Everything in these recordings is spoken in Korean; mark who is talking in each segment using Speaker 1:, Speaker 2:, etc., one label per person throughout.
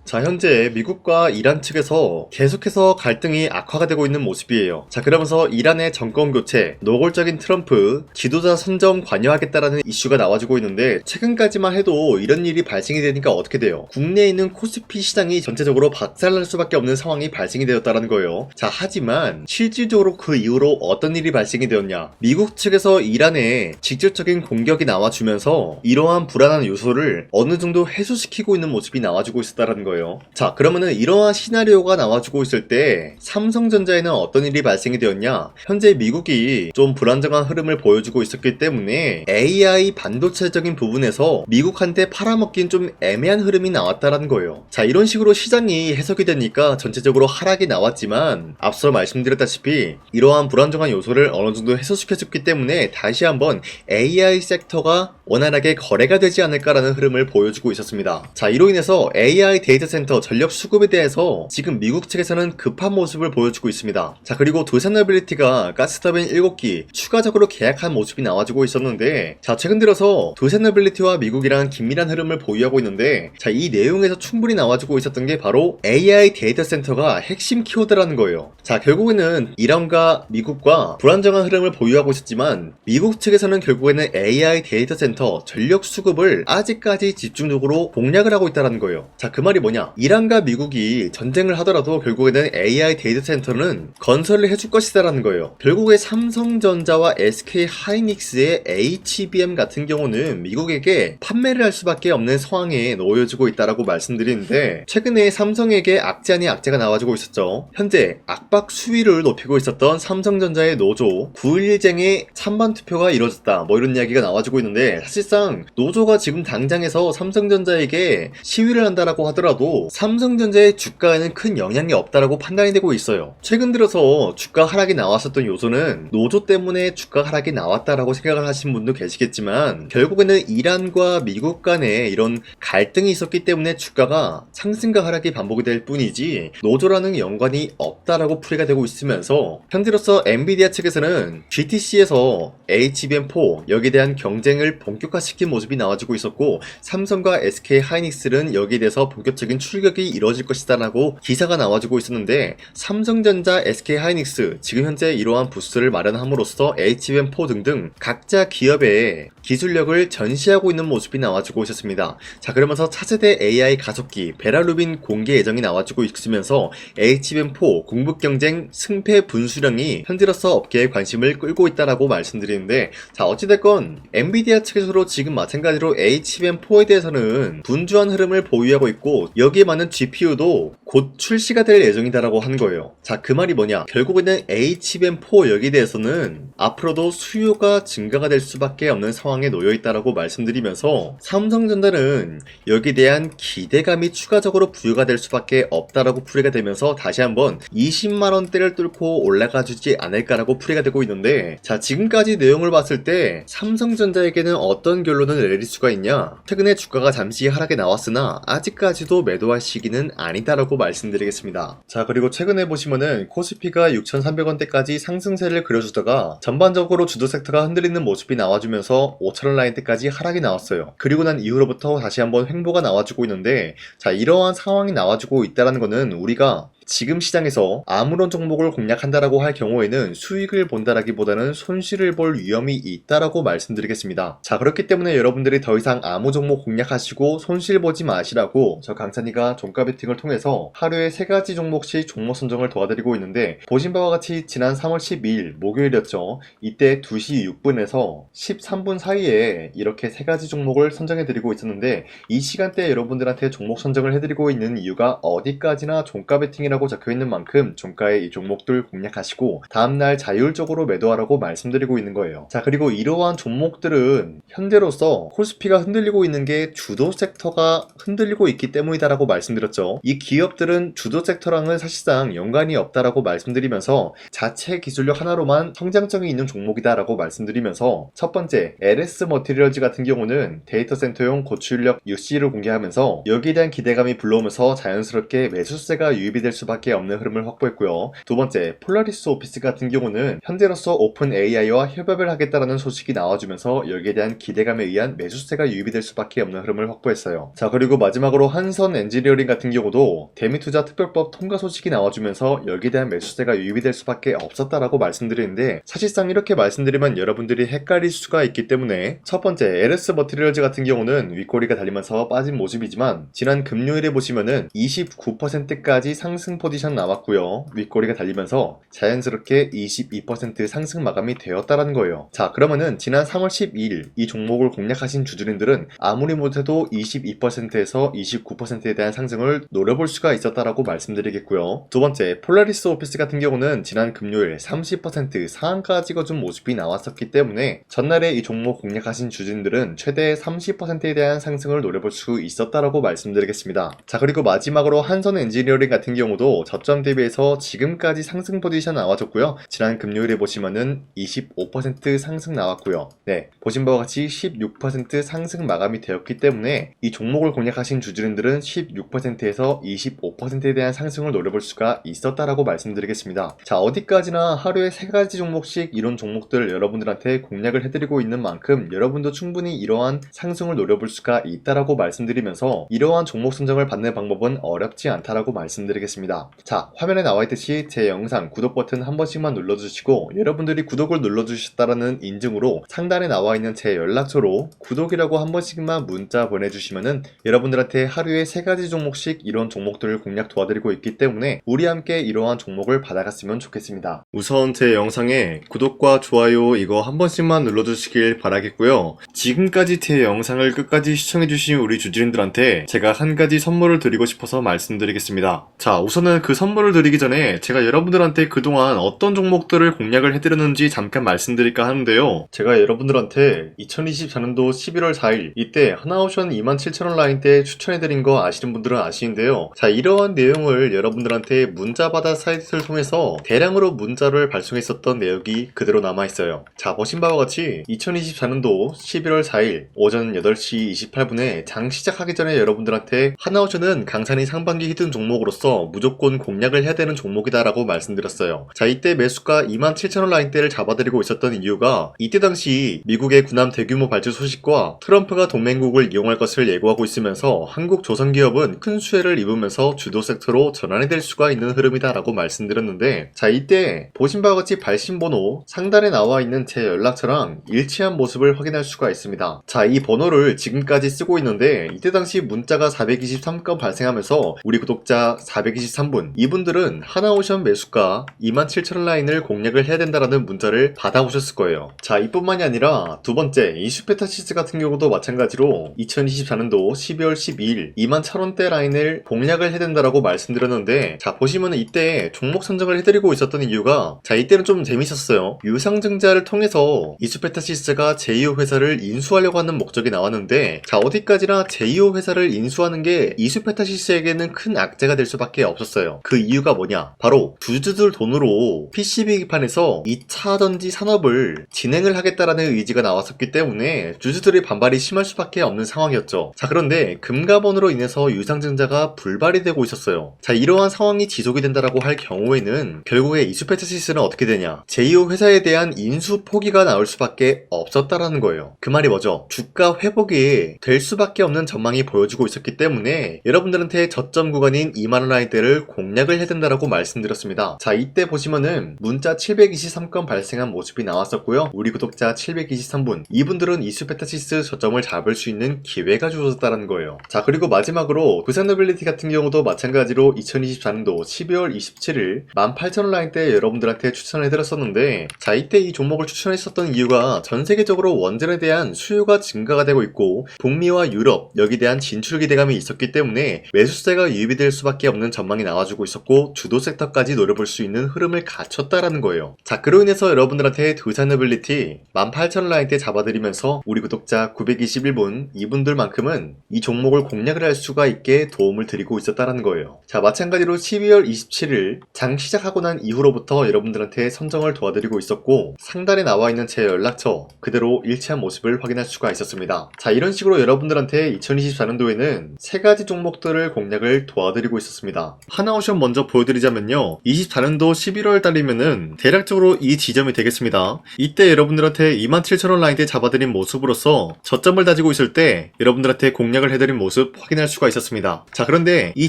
Speaker 1: 자, 현재 미국과 이란 측에서 계속해서 갈등이 악화가 되고 있는 모습이에요. 자, 그러면서 이란의 정권 교체, 노골적인 트럼프, 지도자 선정 관여하겠다라는 이슈가 나와주고 있는데, 최근까지만 해도 이런 일이 발생이 되니까 어떻게 돼요? 국내에 있는 코스피 시장이 전체적으로 박살날 수밖에 없는 상황이 발생이 되었다는 거예요. 자, 하지만 실질적으로 그 이후로 어떤 일이 발생이 되었냐? 미국 측에서 이란에 직접적인 공격이 나와주면서 이러한 불안한 요소를 어느 정도 해소시키고 있는 모습이 나와주고 있었다는 거예요. 자, 그러면은 이러한 시나리오가 나와주고 있을 때 삼성전자에는 어떤 일이 발생이 되었냐? 현재 미국이 좀 불안정한 흐름을 보여주고 있었기 때문에 AI 반도체적인 부분에서 미국한테 팔아먹긴 좀 애매한 흐름이 나왔다라는 거예요. 자, 이런 식으로 시장이 해석이 되니까 전체적으로 하락이 나왔지만 앞서 말씀드렸다시피 이러한 불안정한 요소를 어느 정도 해소시켜줬기 때문에 다시 한번 AI 섹터가 원활하게 거래가 되지 않을까라는 흐름을 보여주고 있었습니다. 자, 이로 인해서 AI 데이터 센터 전력 수급에 대해서 지금 미국 측에서는 급한 모습을 보여주고 있습니다. 자, 그리고 두산너빌리티가 가스터빈 7기 추가적으로 계약한 모습이 나와주고 있었는데, 자, 최근 들어서 두산너빌리티와 미국이랑 긴밀한 흐름을 보유하고 있는데, 자, 이 내용에서 충분히 나와주고 있었던 게 바로 AI 데이터 센터가 핵심 키워드라는 거예요. 자, 결국에는 이란과 미국과 불안정한 흐름을 보유하고 있었지만 미국 측에서는 결국에는 AI 데이터 센터 전력 수급을 아직까지 집중적으로 공략을 하고 있다는 거예요. 자, 그 말이 뭐냐? 이란과 미국이 전쟁을 하더라도 결국에는 AI 데이터 센터는 건설을 해줄 것이다라는 거예요. 결국에 삼성전자와 SK 하이닉스의 HBM 같은 경우는 미국에게 판매를 할 수밖에 없는 상황에 놓여지고 있다라고 말씀드리는데, 최근에 삼성에게 악재 아닌 악재가 나와주고 있었죠. 현재 압박 수위를 높이고 있었던 삼성전자의 노조 9.11쟁의 찬반 투표가 이루어졌다, 뭐 이런 이야기가 나와주고 있는데, 사실상 노조가 지금 당장에서 삼성전자에게 시위를 한다라고 하더라도 삼성전자의 주가에는 큰 영향이 없다라고 판단이 되고 있어요. 최근 들어서 주가 하락이 나왔었던 요소는 노조 때문에 주가 하락이 나왔다라고 생각을 하신 분도 계시겠지만, 결국에는 이란과 미국 간에 이런 갈등이 있었기 때문에 주가가 상승과 하락이 반복이 될 뿐이지 노조라는 연관이 없다라고 풀이가 되고 있으면서, 현재로서 엔비디아 측에서는 GTC에서 HBM4 여기에 대한 경쟁을 본격화시킨 모습이 나와주고 있었고, 삼성과 SK 하이닉스는 여기에 대해서 본격적인 출격이 이루어질 것이다 라고 기사가 나와주고 있었는데, 삼성전자, SK 하이닉스 지금 현재 이러한 부스를 마련함으로써 HBM4 등등 각자 기업의 기술력을 전시하고 있는 모습이 나와주고 있었습니다. 자, 그러면서 차세대 AI 가속기 베라루빈 공개 예정이 나와주고 있으면서 HBM4 공급 경쟁 승패 분수령이 현재로서 업계의 관심을 끌고 있다라고 말씀드리는데, 자, 어찌됐건 엔비디아 측에서도 지금 마찬가지로 HBM4에 대해서는 분주한 흐름을 보유하고 있고, 여기에 맞는 GPU도 곧 출시가 될 예정이다라고 하는 거예요. 자, 그 말이 뭐냐? 결국에는 HBM4 여기에 대해서는 앞으로도 수요가 증가가 될 수밖에 없는 상황에 놓여 있다라고 말씀드리면서, 삼성전자는 여기에 대한 기대감이 추가적으로 부여가 될 수밖에 없다라고 풀이가 되면서 다시 한번 20만원대를 뚫고 올라가 주지 않을까라고 풀이가 되고 있는데, 자, 지금까지 내용을 봤을 때 삼성전자에게는 어떤 결론을 내릴 수가 있냐? 최근에 주가가 잠시 하락에 나왔으나 아직까지도 매도할 시기는 아니다라고 말씀드리겠습니다. 자, 그리고 최근에 보시면은 코스피가 6,300원대까지 상승세를 그려주다가 전반적으로 주도 섹터가 흔들리는 모습이 나와주면서 5,000원 라인대까지 하락이 나왔어요. 그리고 난 이후로부터 다시 한번 횡보가 나와주고 있는데, 자, 이러한 상황이 나와주고 있다는 거는 우리가 지금 시장에서 아무런 종목을 공략한다라고 할 경우에는 수익을 본다라기보다는 손실을 볼 위험이 있다라고 말씀드리겠습니다. 자, 그렇기 때문에 여러분들이 더 이상 아무 종목 공략하시고 손실 보지 마시라고 저 강찬이가 종가 베팅을 통해서 하루에 3가지 종목씩 종목 선정을 도와드리고 있는데, 보신 바와 같이 지난 3월 12일 목요일이었죠. 이때 2시 6분에서 13분 사이에 이렇게 3가지 종목을 선정해드리고 있었는데, 이 시간대에 여러분들한테 종목 선정을 해드리고 있는 이유가 어디까지나 종가 베팅이라 라고 적혀있는 만큼 종가의 이 종목들 공략하시고 다음날 자율적으로 매도하라고 말씀드리고 있는 거예요. 자, 그리고 이러한 종목들은 현재로서 코스피가 흔들리고 있는 게 주도 섹터가 흔들리고 있기 때문이다라고 말씀드렸죠. 이 기업들은 주도 섹터랑은 사실상 연관이 없다라고 말씀드리면서 자체 기술력 하나로만 성장성이 있는 종목이다라고 말씀드리면서, 첫 번째 LS 머티리얼즈 같은 경우는 데이터 센터용 고출력 UC를 공개하면서 여기에 대한 기대감이 불러오면서 자연스럽게 매수세가 유입이 될 수 수밖에 없는 흐름을 확보했고요. 두 번째, 폴라리스 오피스 같은 경우는 현재로서 오픈 AI와 협업을 하겠다라는 소식이 나와주면서 여기에 대한 기대감에 의한 매수세가 유입이 될 수밖에 없는 흐름을 확보했어요. 자, 그리고 마지막으로 한선 엔지니어링 같은 경우도 대미투자 특별법 통과 소식이 나와주면서 여기에 대한 매수세가 유입이 될 수밖에 없었다라고 말씀드리는데, 사실상 이렇게 말씀드리면 여러분들이 헷갈릴 수가 있기 때문에, 첫 번째 LS 머티리얼즈 같은 경우는 윗꼬리가 달리면서 빠진 모습이지만 지난 금요일에 보시면은 29%까지 상승 포지션 나왔고요. 윗꼬리가 달리면서 자연스럽게 22% 상승 마감이 되었다라는 거예요. 자, 그러면은 지난 3월 12일 이 종목을 공략하신 주주님들은 아무리 못해도 22%에서 29%에 대한 상승을 노려볼 수가 있었다라고 말씀드리겠고요. 두 번째, 폴라리스 오피스 같은 경우는 지난 금요일 30% 상한가 찍어준 모습이 나왔었기 때문에 전날에 이 종목 공략하신 주주님들은 최대 30%에 대한 상승을 노려볼 수 있었다라고 말씀드리겠습니다. 자, 그리고 마지막으로 한선 엔지니어링 같은 경우도 저점 대비해서 지금까지 상승 포지션 나와줬고요. 지난 금요일에 보시면은 25% 상승 나왔고요. 네, 보신 바와 같이 16% 상승 마감이 되었기 때문에 이 종목을 공략하신 주주님들은 16%에서 25%에 대한 상승을 노려볼 수가 있었다라고 말씀드리겠습니다. 자, 어디까지나 하루에 3가지 종목씩 이런 종목들을 여러분들한테 공략을 해드리고 있는 만큼 여러분도 충분히 이러한 상승을 노려볼 수가 있다라고 말씀드리면서 이러한 종목 선정을 받는 방법은 어렵지 않다라고 말씀드리겠습니다. 자, 화면에 나와있듯이 제 영상 구독 버튼 한 번씩만 눌러주시고, 여러분들이 구독을 눌러주셨다라는 인증으로 상단에 나와있는 제 연락처로 구독이라고 한 번씩만 문자 보내주시면은 여러분들한테 하루에 3가지 종목씩 이런 종목들을 공략 도와드리고 있기 때문에 우리 함께 이러한 종목을 받아갔으면 좋겠습니다. 우선 제 영상에 구독과 좋아요 이거 한 번씩만 눌러주시길 바라겠고요. 지금까지 제 영상을 끝까지 시청해주신 우리 주주님들한테 제가 한 가지 선물을 드리고 싶어서 말씀드리겠습니다. 자, 우선은 그 선물을 드리기 전에 제가 여러분들한테 그동안 어떤 종목들을 공략을 해드렸는지 잠깐 말씀드릴까 하는데요. 제가 여러분들한테 2024년도 11월 4일 이때 하나오션 27,000원 라인 때 추천해드린 거 아시는 분들은 아시는데요. 자, 이러한 내용을 여러분들한테 문자받아 사이트를 통해서 대량으로 문자를 발송했었던 내역이 그대로 남아있어요. 자, 보신 바와 같이 2024년도 11월 4일 오전 8시 28분에 장 시작하기 전에 여러분들한테 하나오션은 강산이 상반기 히든 종목으로서 무조건 공략을 해야 되는 종목이다 라고 말씀드렸어요. 자, 이때 매수가 27,000원 라인대를 잡아드리고 있었던 이유가 이때 당시 미국의 군함 대규모 발주 소식과 트럼프가 동맹국을 이용할 것을 예고하고 있으면서 한국 조선기업은 큰 수혜를 입으면서 주도 섹터로 전환이 될 수가 있는 흐름이다 라고 말씀드렸는데, 자, 이때 보신 바와 같이 발신번호 상단에 나와 있는 제 연락처랑 일치한 모습을 확인할 수가 있습니다. 자, 이 번호를 지금까지 쓰고 있는데 이때 당시 문자가 423건 발생하면서 우리 구독자 423분, 이분들은 하나오션 매수가 27,000원 라인을 공략을 해야 된다라는 문자를 받아오셨을 거예요. 자, 이뿐만이 아니라 두 번째 이슈페타시스 같은 경우도 마찬가지로 2024년도 12월 12일 21,000원대 라인을 공략을 해야 된다라고 말씀드렸는데, 자, 보시면은 이때 종목 선정을 해드리고 있었던 이유가, 자, 이때는 좀 재밌었어요. 유상증자를 통해서 이슈페타시스가 제2호 회사를 인수하려고 하는 목적이 나왔는데, 자, 어디까지나 제2호 회사를 인수하는 게 이슈페타시스에게는 큰 악재가 될 수밖에 없었어요. 그 이유가 뭐냐? 바로 주주들 돈으로 PCB 기판에서 2차 전지 산업을 진행을 하겠다라는 의지가 나왔었기 때문에 주주들의 반발이 심할 수밖에 없는 상황이었죠. 자, 그런데 금가번으로 인해서 유상증자가 불발이 되고 있었어요. 자, 이러한 상황이 지속이 된다라고 할 경우에는 결국에 이슈페타시스는 어떻게 되냐? 제2호 회사에 대한 인수 포기가 나올 수밖에 없었다라는 거예요. 그 말이 뭐죠? 주가 회복이 될 수밖에 없는 전망이 보여지고 있었기 때문에 여러분들한테 저점 구간인 2만원 라인대를 공략을 해야 된다라고 말씀드렸습니다. 자, 이때 보시면은 문자 723건 발생한 모습이 나왔었고요. 우리 구독자 723분, 이분들은 이슈페타시스 저점을 잡을 수 있는 기회가 주어졌다는 거예요. 자, 그리고 마지막으로 부산노빌리티 같은 경우도 마찬가지로 2024년도 12월 27일 18,000원 라인대 여러분들한테 추천을 해드렸었는데, 자, 이때 이 종목을 추천했었던 이유가 전 세계적으로 원전에 대한 수요가 증가가 되고 있고 북미와 유럽 여기에 대한 진출 기대감이 있었기 때문에 매수세가 유입이 될 수밖에 없는 전망이 나와주고 있었고 주도 섹터까지 노려볼 수 있는 흐름을 갖췄다라는 거예요. 자, 그로 인해서 여러분들한테 두산노빌리티 18,000원 라인대 잡아드리면서 우리 구독자 921분, 이분들만큼은 이 종목을 공략을 할 수가 있게 도움을 드리고 있었다라는 거예요. 자, 마찬가지로 12월 27일 장 시작하고 난 이후로부터 여러분들한테 선정을 도와드리고 있었고 상단에 나와 있는 제 연락처 그대로 일치한 모습을 확인할 수가 있었습니다. 자, 이런 식으로 여러분들한테 2024년도에는 3가지 종목들을 공략을 도와드리고 있었습니다. 하나오션 먼저 보여드리자면요. 24년도 11월 달이면은 대략적으로 이 지점이 되겠습니다. 이때 여러분들한테 27,000원 라인대 잡아드린 모습으로서 저점을 다지고 있을 때 여러분들한테 공략을 해드린 모습 확인할 수가 있었습니다. 자, 그런데 이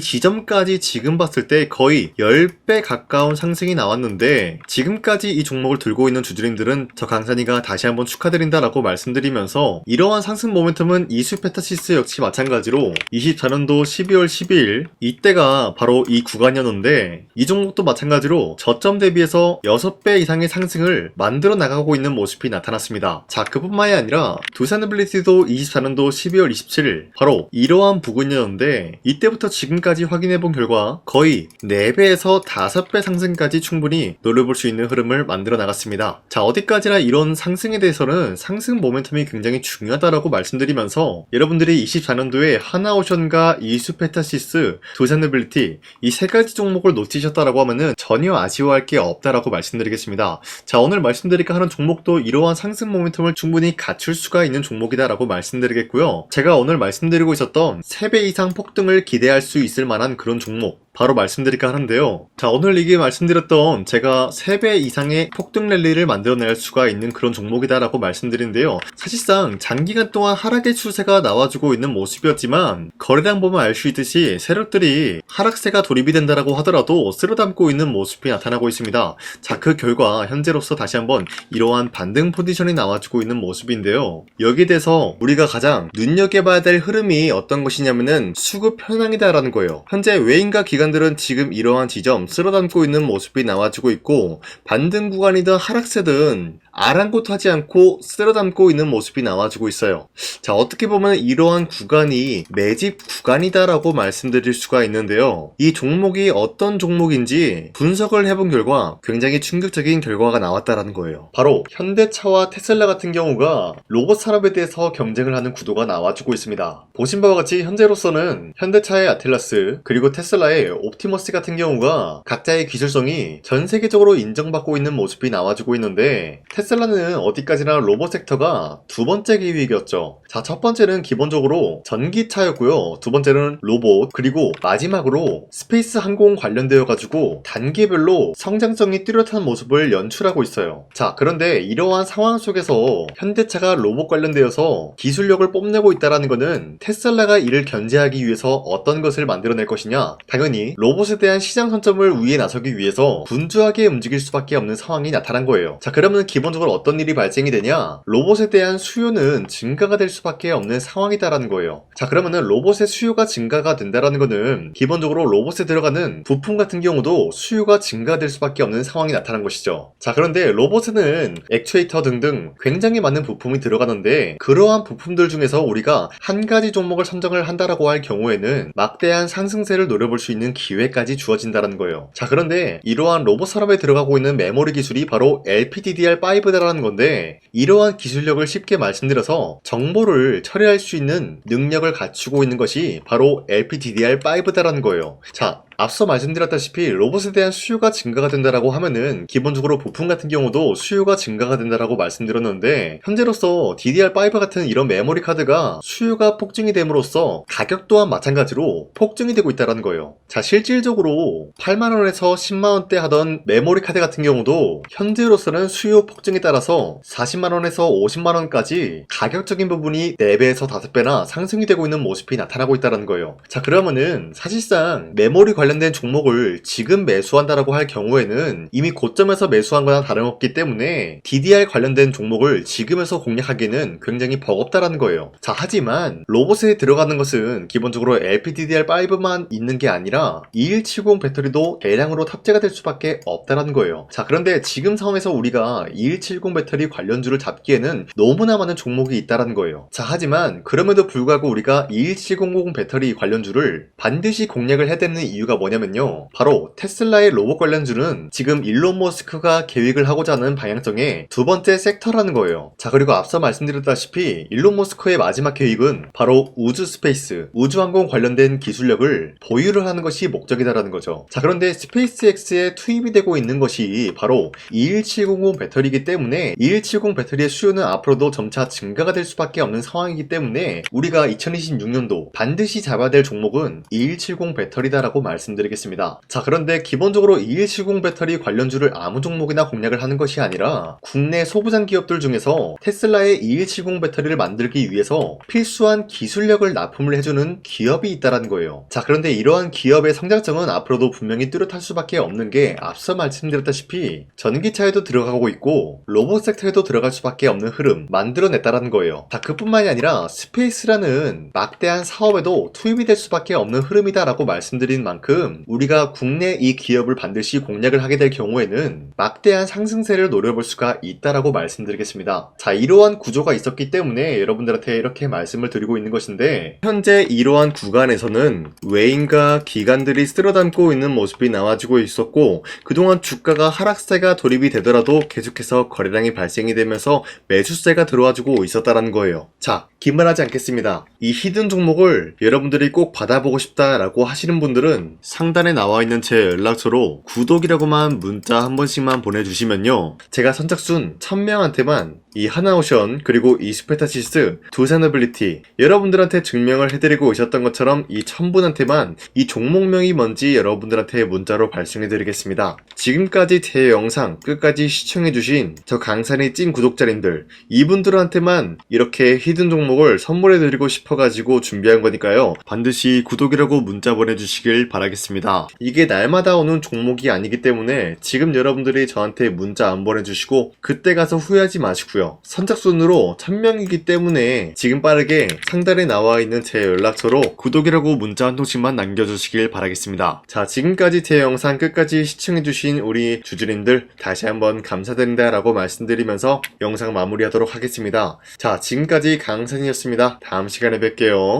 Speaker 1: 지점까지 지금 봤을 때 거의 10배 가까운 상승이 나왔는데 지금까지 이 종목을 들고 있는 주주님들은 저 강산이가 다시 한번 축하드린다라고 말씀드리면서 이러한 상승 모멘텀은 이수페타시스 역시 마찬가지로 24년도 12월 12일 이때가 바로 이 구간이었는데 이 종목도 마찬가지로 저점 대비해서 6배 이상의 상승을 만들어 나가고 있는 모습이 나타났습니다. 자, 그뿐만이 아니라 두산빌리티도 24년도 12월 27일 바로 이러한 부근이었는데 이때부터 지금까지 확인해본 결과 거의 4배에서 5배 상승까지 충분히 노려볼 수 있는 흐름을 만들어 나갔습니다. 자, 어디까지나 이런 상승에 대해서는 상승 모멘텀이 굉장히 중요하다라고 말씀드리면서 여러분들이 24년도에 하나오션과 이수페타시스, 두산빌리티 이 세 가지 종목을 놓치셨다라고 하면은 전혀 아쉬워할 게 없다라고 말씀드리겠습니다. 자, 오늘 말씀드릴까 하는 종목도 이러한 상승 모멘텀을 충분히 갖출 수가 있는 종목이다라고 말씀드리겠고요. 제가 오늘 말씀드리고 있었던 3배 이상 폭등을 기대할 수 있을 만한 그런 종목 바로 말씀드릴까 하는데요. 자, 오늘 이게 말씀드렸던 제가 3배 이상의 폭등 랠리를 만들어낼 수가 있는 그런 종목이다라고 말씀드리는데요. 사실상 장기간 동안 하락의 추세가 나와주고 있는 모습이었지만 거래량 보면 알 수 있듯이 세력들이 하락세가 돌입이 된다라고 하더라도 쓸어담고 있는 모습이 나타나고 있습니다. 자, 그 결과 현재로서 다시 한번 이러한 반등 포지션이 나와주고 있는 모습인데요. 여기에 대해서 우리가 가장 눈여겨봐야 될 흐름이 어떤 것이냐면은 수급 현황이다라는 거예요. 현재 외인과 기관들은 지금 이러한 지점 쓸어담고 있는 모습이 나와주고 있고 반등 구간이든 하락세든 아랑곳하지 않고 쓸어담고 있는 모습이 나와주고 있어요. 자, 어떻게 보면 이러한 구간이 매집 구간이다라고 말씀드릴 수가 있는데요. 이 종목이 어떤 종목인지 분석을 해본 결과 굉장히 충격적인 결과가 나왔다라는 거예요. 바로 현대차와 테슬라 같은 경우가 로봇 산업에 대해서 경쟁을 하는 구도가 나와주고 있습니다. 보신 바와 같이 현재로서는 현대차의 아틀라스 그리고 테슬라의 옵티머스 같은 경우가 각자의 기술성이 전 세계적으로 인정받고 있는 모습이 나와주고 있는데 테슬라는 어디까지나 로봇 섹터가 두 번째 기획이었죠. 자, 첫 번째는 기본적으로 전기차였고요. 두 번째는 로봇, 그리고 마지막으로 스페이스 항공 관련되어 가지고 단계별로 성장성이 뚜렷한 모습을 연출하고 있어요. 자, 그런데 이러한 상황 속에서 현대차가 로봇 관련되어서 기술력을 뽐내고 있다는 것은 테슬라가 이를 견제하기 위해서 어떤 것을 만들어낼 것이냐? 당연히 로봇에 대한 시장 선점을 위해 나서기 위해서 분주하게 움직일 수밖에 없는 상황이 나타난 거예요. 자, 그러면 기본적으로 어떤 일이 발생이 되냐? 로봇에 대한 수요는 증가가 될 수밖에 없는 상황이다라는 거예요. 자, 그러면은 로봇의 수요가 증가가 된다라는 거는 기본적으로 로봇에 들어가는 부품 같은 경우도 수요가 증가될 수밖에 없는 상황이 나타난 것이죠. 자, 그런데 로봇에는 액추에이터 등등 굉장히 많은 부품이 들어가는데 그러한 부품들 중에서 우리가 한 가지 종목을 선정을 한다라고 할 경우에는 막대한 상승세를 노려볼 수 있는 기회까지 주어진다는 거예요. 자, 그런데 이러한 로봇 산업에 들어가고 있는 메모리 기술이 바로 LPDDR5다라는 건데 이러한 기술력을 쉽게 말씀드려서 정보를 처리할 수 있는 능력을 갖추고 있는 것이 바로 LPDDR5다라는 거예요. 자, 앞서 말씀드렸다시피 로봇에 대한 수요가 증가가 된다라고 하면은 기본적으로 부품 같은 경우도 수요가 증가가 된다라고 말씀드렸는데 현재로서 DDR5 같은 이런 메모리 카드가 수요가 폭증이 됨으로써 가격 또한 마찬가지로 폭증이 되고 있다는 거예요. 자, 실질적으로 8만원에서 10만원대 하던 메모리 카드 같은 경우도 현재로서는 수요 폭증에 따라서 40만원에서 50만원까지 가격적인 부분이 4배에서 5배나 상승이 되고 있는 모습이 나타나고 있다는 거예요. 자, 그러면은 사실상 메모리 관련된 종목을 지금 매수한다라고 할 경우에는 이미 고점에서 매수한 거나 다름없기 때문에 DDR 관련된 종목을 지금에서 공략하기는 굉장히 버겁다라는 거예요. 자, 하지만 로봇에 들어가는 것은 기본적으로 LPDDR5만 있는 게 아니라 2170 배터리도 대량으로 탑재가 될 수밖에 없다라는 거예요. 자, 그런데 지금 상황에서 우리가 2170 배터리 관련주를 잡기에는 너무나 많은 종목이 있다라는 거예요. 자, 하지만 그럼에도 불구하고 우리가 21700 배터리 관련주를 반드시 공략을 해야 되는 이유가 뭐냐면요, 바로 테슬라의 로봇 관련주는 지금 일론 머스크가 계획을 하고자 하는 방향성의 두 번째 섹터라는 거예요. 자, 그리고 앞서 말씀드렸다시피 일론 머스크의 마지막 계획은 바로 우주 스페이스, 우주항공 관련된 기술력을 보유를 하는 것이 목적이다라는 거죠. 자, 그런데 스페이스X에 투입이 되고 있는 것이 바로 21700 배터리이기 때문에 2170 배터리의 수요는 앞으로도 점차 증가가 될 수밖에 없는 상황이기 때문에 우리가 2026년도 반드시 잡아야 될 종목은 2170 배터리다라고 말씀드립니다. 말씀드리겠습니다. 자, 그런데 기본적으로 2170 배터리 관련주를 아무 종목이나 공략을 하는 것이 아니라 국내 소부장 기업들 중에서 테슬라의 2170 배터리를 만들기 위해서 필수한 기술력을 납품을 해주는 기업이 있다는 거예요. 자, 그런데 이러한 기업의 성장성은 앞으로도 분명히 뚜렷할 수밖에 없는 게 앞서 말씀드렸다시피 전기차에도 들어가고 있고 로봇 섹터에도 들어갈 수밖에 없는 흐름 만들어냈다라는 거예요. 자, 그뿐만이 아니라 스페이스라는 막대한 사업에도 투입이 될 수밖에 없는 흐름이다라고 말씀드린 만큼 우리가 국내 이 기업을 반드시 공략을 하게 될 경우에는 막대한 상승세를 노려볼 수가 있다라고 말씀드리겠습니다. 자, 이러한 구조가 있었기 때문에 여러분들한테 이렇게 말씀을 드리고 있는 것인데, 현재 이러한 구간에서는 외인과 기관들이 쓸어담고 있는 모습이 나와주고 있었고, 그동안 주가가 하락세가 돌입이 되더라도 계속해서 거래량이 발생이 되면서 매수세가 들어와주고 있었다는 거예요. 자, 긴말하지 않겠습니다. 이 히든 종목을 여러분들이 꼭 받아보고 싶다라고 하시는 분들은 상단에 나와 있는 제 연락처로 구독이라고만 문자 한 번씩만 보내주시면요, 제가 선착순 1000명한테만 이 하나오션 그리고 이 스페타시스 두 사너빌리티 여러분들한테 증명을 해드리고 있었던 것처럼 이 1000분한테만 이 종목명이 뭔지 여러분들한테 문자로 발송해드리겠습니다. 지금까지 제 영상 끝까지 시청해주신 저 강산이 찐 구독자님들, 이분들한테만 이렇게 히든 종목을 선물해드리고 싶어가지고 준비한 거니까요, 반드시 구독이라고 문자 보내주시길 바라겠습니다. 이게 날마다 오는 종목이 아니기 때문에 지금 여러분들이 저한테 문자 안 보내주시고 그때 가서 후회하지 마시고요. 선착순으로 1000명이기 때문에 지금 빠르게 상단에 나와 있는 제 연락처로 구독이라고 문자 한 통씩만 남겨주시길 바라겠습니다. 자, 지금까지 제 영상 끝까지 시청해주신 우리 주주님들 다시 한번 감사드린다 라고 말씀드리면서 영상 마무리하도록 하겠습니다. 자, 지금까지 강산이었습니다. 다음 시간에 뵐게요.